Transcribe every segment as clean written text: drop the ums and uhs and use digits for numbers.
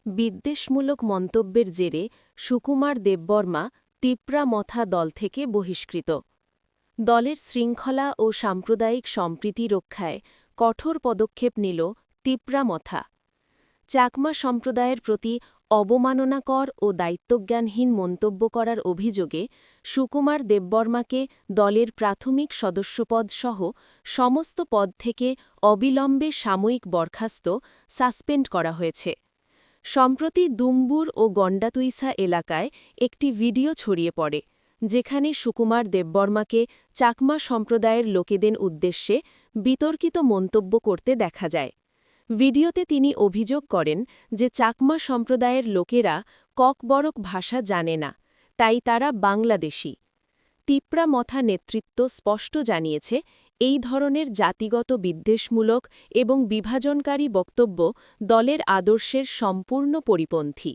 বিদ্বেষমূলক মন্তব্যের জেরে সুকুমার দেববর্মা তিপ্রামথা দল থেকে বহিষ্কৃত। দলের শৃঙ্খলা ও সাম্প্রদায়িক সম্প্রীতি রক্ষায় কঠোর পদক্ষেপ নিল তিপ্রামথা। চাকমা সম্প্রদায়ের প্রতি অবমাননাকর ও দায়িত্বজ্ঞানহীন মন্তব্য করার অভিযোগে সুকুমার দেববর্মাকে দলের প্রাথমিক সদস্যপদ সহ সমস্ত পদ থেকে অবিলম্বে সাময়িক বরখাস্ত সাসপেন্ড করা হয়েছে। সম্প্রতি দুম্বুর ও গন্ডাতুইসা এলাকায় একটি ভিডিও ছড়িয়ে পড়ে, যেখানে সুকুমার দেববর্মাকে চাকমা সম্প্রদায়ের লোকেদের উদ্দেশ্যে বিতর্কিত মন্তব্য করতে দেখা যায়। ভিডিওতে তিনি অভিযোগ করেন যে চাকমা সম্প্রদায়ের লোকেরা ককবরক ভাষা জানে না, তাই তারা বাংলাদেশী। তিপ্রামথা নেতৃত্ব স্পষ্ট জানিয়েছে, এই ধরনের জাতিগত বিদ্বেষমূলক এবং বিভাজনকারী বক্তব্য দলের আদর্শের সম্পূর্ণ পরিপন্থী।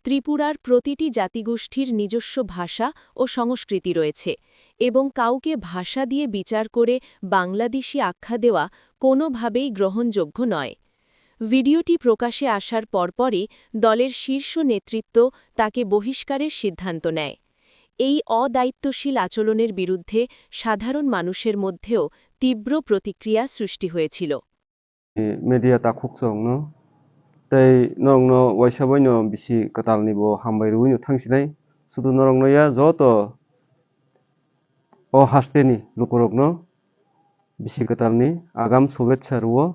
ত্রিপুরার প্রতিটি জাতিগোষ্ঠীর নিজস্ব ভাষা ও সংস্কৃতি রয়েছে, এবং কাউকে ভাষা দিয়ে বিচার করে বাংলাদেশী আখ্যা দেওয়া কোনোভাবেই গ্রহণযোগ্য নয়। ভিডিওটি প্রকাশে আসার পরপরই দলের শীর্ষ নেতৃত্ব তাকে বহিষ্কারের সিদ্ধান্ত নেয়। এই অদায়িত্বশীল আচরণের বিরুদ্ধে সাধারণ মানুষের মধ্যেও তীব্র প্রতিক্রিয়া সৃষ্টি হয়েছিল। media ta khukchong no tei norong no waisaboi no bisi katal ni bo hambai rui no thangsinai sudu norong no ya joto o haste ni lukorok no bisi katal ni agam shubechha ruo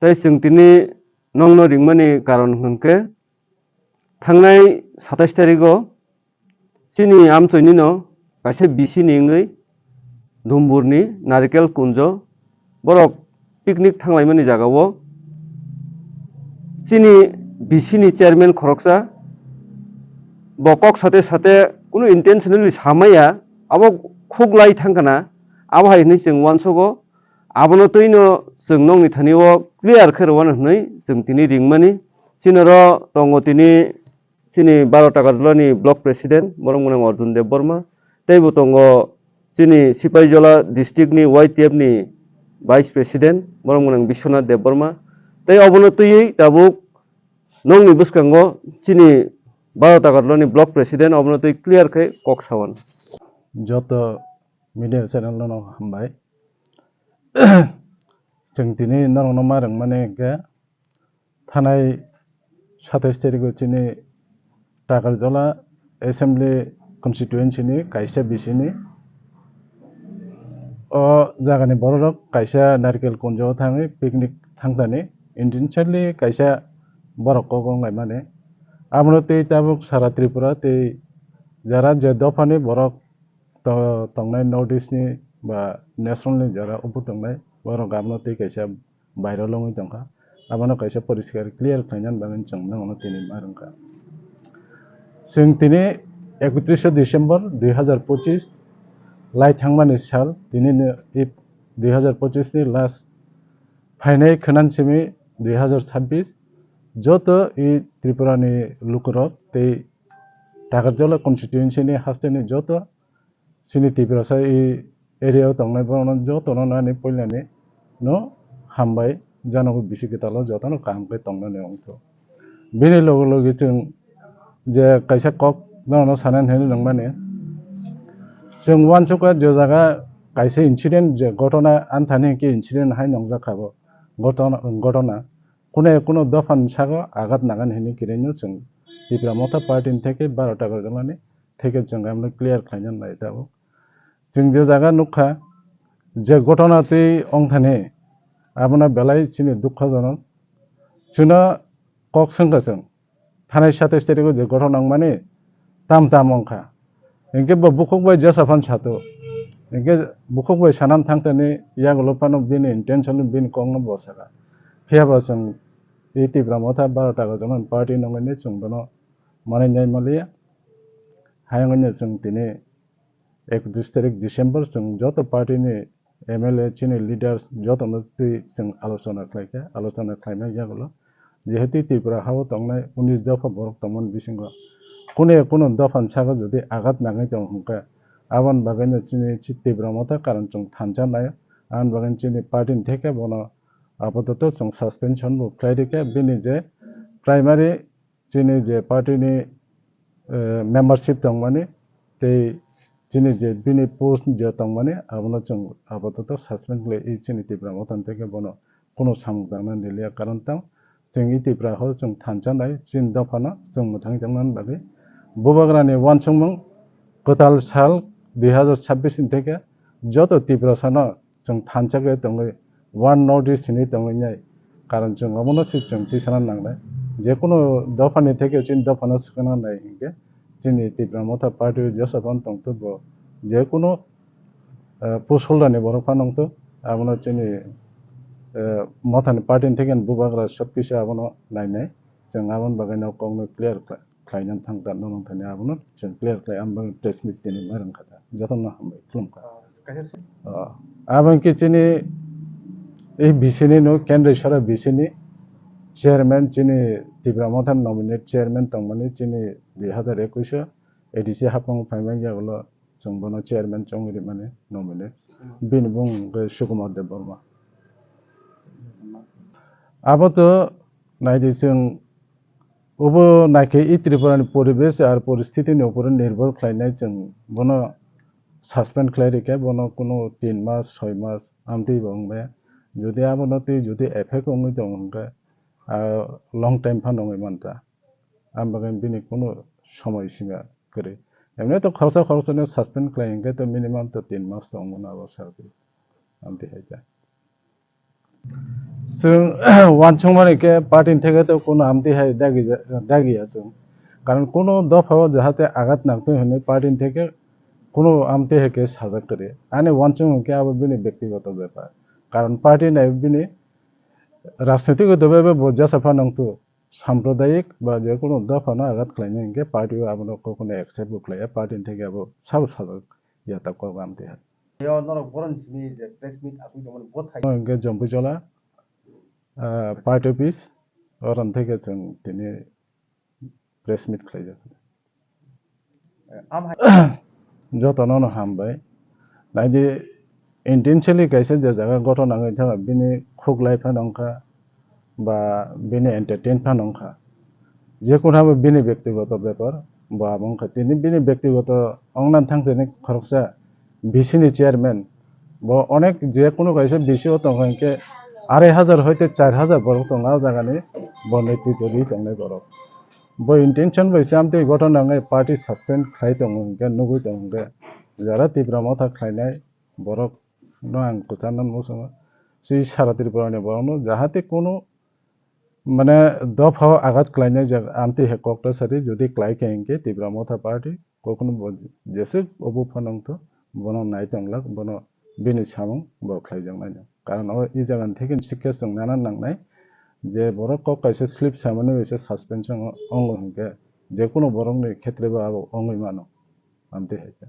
tei chwng tini nong no ringmani karon hingke thangnai 27 tariko chini amchoi no kaisa bisi ni ngoi dhumbur ni narikel kunjo borok picnic thanglai jagao chini bisi ni chairman khoroksa bokok sate sate kuno intentionally samaya abo khuglai thangkana abo hai ni cheng wansogo abono toino cheng nongni thanio clear kherwan hnoi cheng tini ringmani chinoro tongo tini chini 12 taka jolani block president borong mone Arjun Deborma teibo tongo chini Sipaijola district ni YTF ni vice president borong mone Bishwanath Deborma tei obono tui tabuk nongni buskango chini 12 taka jolani block president obono tui clear khai kok sawan joto media channel no hambai जों दिनै नरंनो मारं माने के थानाय 27 तारिख चिनि टाकालजला assembly constituency नि कायसा बिसिनि ओ जागानि बररक कायसा नारकेल कुंजो थाङै picnic थांतानि intentionally कायसा बरक गंगाय माने आमनो तै ताबुक सारा त्रिपुरा तै जारा जे दफानि बरक तंनाय नॉर्थ ईस्ट नि बा नेशनल नि जारा उपतंनाय बरक आमनो तै कायसा बायरा लङै दंखा आमनो कायसा परिष्कार क्लियर खायनान बागन चंना ono तिनि मारंका जों तिनि 31 डिसेम्बर 2025 लाई थांमानि साल दिनैनो 2025 नि लास्ट फाइनाय खनानसिमि 2026 जत इ त्रिपुरानि लुकरक तै टाकाजला कन्स्टिट्युएन्सी नि हास्टेनि जत सिनि त्रिपुरा सा इ एरियायाव तंनाय बरन जत नानि पयलानि no hambai janago bisi kitalo jotano kamkai tongnani ongto bini logo logi जों je kaisa kok no sanan heni nangmani जों वानसका जे जागा कायसे इन्सिडेन्ट जे घटना आन्थानि के इन्सिडेन्ट हाय नंजाखाबो घटना कुनो दफान सागो आगात नागान हेनि किरेनो जों तिप्रामथा पार्टी थेके 12 टाका जलानि थेके जों गामनो क्लियर खायनान लायदाबो जों जे जागा नुखा जे घटना तै अंथानि आबना बेलाय चिनि दुखजनक जोंना कक संगाजों थानाय 27 तारिख जे घटना माने ताम अंखा इनके बुखक बाय जसाफान सातो इनके बुखक बाय सानान थांतनि यागलो पानो बिनि इंटेंशन बिनि कंगनो बसागा फेयाबा जों इ तिप्रामथा 12 टाका जन पार्टी नंगने जों दनो माने न्याय मालिया हायंगने जों दिनै 31 तारिख डिसेम्बर जों जत पार्टीनि एमएलए चिनि लिडार्स जत जों आलोचना खालामनाय जागोन जेहेतु त्रिपुरा हाव तंनाय 19 दफा बरक तमन बिसिंग कुनो दफान सागो जुदि आगात नाङै दं हुंका आबन बागैनो चिनि त्रिपुरामथा कारण जों थानजानाय आन बागैनो चिनि पार्टीनि थेके बनो आपातत जों सस्पेंशन बो फ्लाइदिके बिनि जे प्राइमारि जोंनि जे पार्टीनि मेम्बारशिप दं माने ते जोंनि जे बिनि पोस्ट जे दं माने आबनो जों आपातत सासपेंड खालाय जोंनि तिब्रा मथन থেকে बनो কোনো सामदांना निलिया कारण तां जोंनि तिब्रा हो जों थानजानाय जिन दफाना जों मोथां जांनान बागै बुबाग्रानि वानसंमं गोदाल साल 2026 থেকে যত তিব্রা সানা जों थानजागे दङ वान नर्थ इस्टनि दङै कारण जों अबनो जों तिसाना नांनाय जेकुनु दफानि থেকে जिन दफाना सिखाना नाय हिंगे जोंनि तिब्रा मथा पार्टी जेसाबान दंतो बो जेकुनु पोस्टहोल्डारनि बरफा नंतो आबनो जोंनि मथानि पार्टीनि থেকে बुबाग्रा सब किसु आबनो नायनाय जों आबन बागायनाव कौनो क्लियर खालायनान थांदा नंथानि आबनो जों क्लियर खालाय आंबो प्रेस मिट दिनै मारन खादा जतन हामबाय खुलुमखा आबन किचनि এই বিসিনি नो केन्द्र सरा बिसिनि चेयरमैन जिनि तिब्रा मथान नॉमिनेट चेयरमैन तंमानि जिनि 2021 एडिसि हापं फाइमाय जागलो जों बनो चेयरमैन चंगिरि माने नॉमिनेट बिन बुं सुकुमार देव बर्मा आबो तो नायदि जों उबो नायके इ त्रिपुरानि परिवेश आर परिस्थितिनि ऊपर निर्भर खालायनाय जों बनो सासपेंड खालायरिके बनो कोनो 3 मास 6 मास आमति बंबाय যদি আবনতি যদি এফেক্ট অঙ্গি দংগে লং টাইম ফানঙ্গি মানতা আমবাগান বিনি কোনো সময় সীমা করে এমনি তো খরচা সাসপেন্ড খালাইঙ্গে তো মিনিমাম তো 3 মাস দংমন আবার সারবি আমতি হাইতা जों वानसंमानिके पार्टीनि থেকে তো কোনো আমতি হাই দাগিয়া जों কারণ কোনো দফাও যাহাতে আঘাত নাগতে হনে পার্টিনি থেকে কোনো আমতি হেকে সাজা করে আনে वानसंके আবার বিনি ব্যক্তিগত ব্যাপার कारण पार्टी नाय बिनि राजनीतिगतভাবে বজ্জাসাফা নংতো সাম্প্রদায়িক বা যে কোনো দফানো আঘাত খালাইনে ইনকে পার্টিও আবনো কোনো অ্যাকসেপ্ট খালায়া পার্টিনি থেকে আবো সাব সাজা ইয়াতা কো আমতে হয় Yo no koron simi je press meet aku jaman bot hai ইনকে জম্পুজলা পার্টি অফিস ওরান থেকে जों তিনি প্রেস মিট খালাই যাবে am hai যতন হামবাই নাইদি ইন্টেনশনালি কাইছে যে জায়গা ঘটনা হয়ে থাকা বিনি খুগলাই ফানংখা বা বিনি এন্টারটেইন ফানংখা যে কোনো বিনি ব্যক্তিগত ব্যাপার বা আমংখা তিনি বিনি ব্যক্তিগত অংনান থাংতেনি খরচা বিসিনি চেয়ারম্যান বা অনেক যে কোনো কাইছে বিসিও তংকে 2500 হইতে 4000 বড় তংা জায়গানি বনেতৃত্ব দি তংনে বড় বই ইন্টেনশন বইছে আমতে ঘটনা হয়ে পার্টি সাসপেন্ড খাই তংকে নুগুই তংকে যারা তীব্র মাথা খাইনায় বড় no ang kuchanan musama si sara ত্রিপুরানি বরনো যাহাতে কোনো মানে দফাও আঘাত ক্লাইনে আমতি হে কক্টা সারি যদি ক্লাই কেঙ্কে তীব্র মথা পার্টি কখনো জেসে অবু ফানংত বন নাই তংলাক বন বিনি সামং বক্লাই জাংনাই কারণ ই জাগান থেকে শিক্ষা जों নানান নাংনাই যে বড় কক কাইছে স্লিপ সামনে হইছে সাসপেনশন অঙ্গ হংকে যে কোনো বরংনি ক্ষেত্রে বা অঙ্গই মানো আমতি হেতে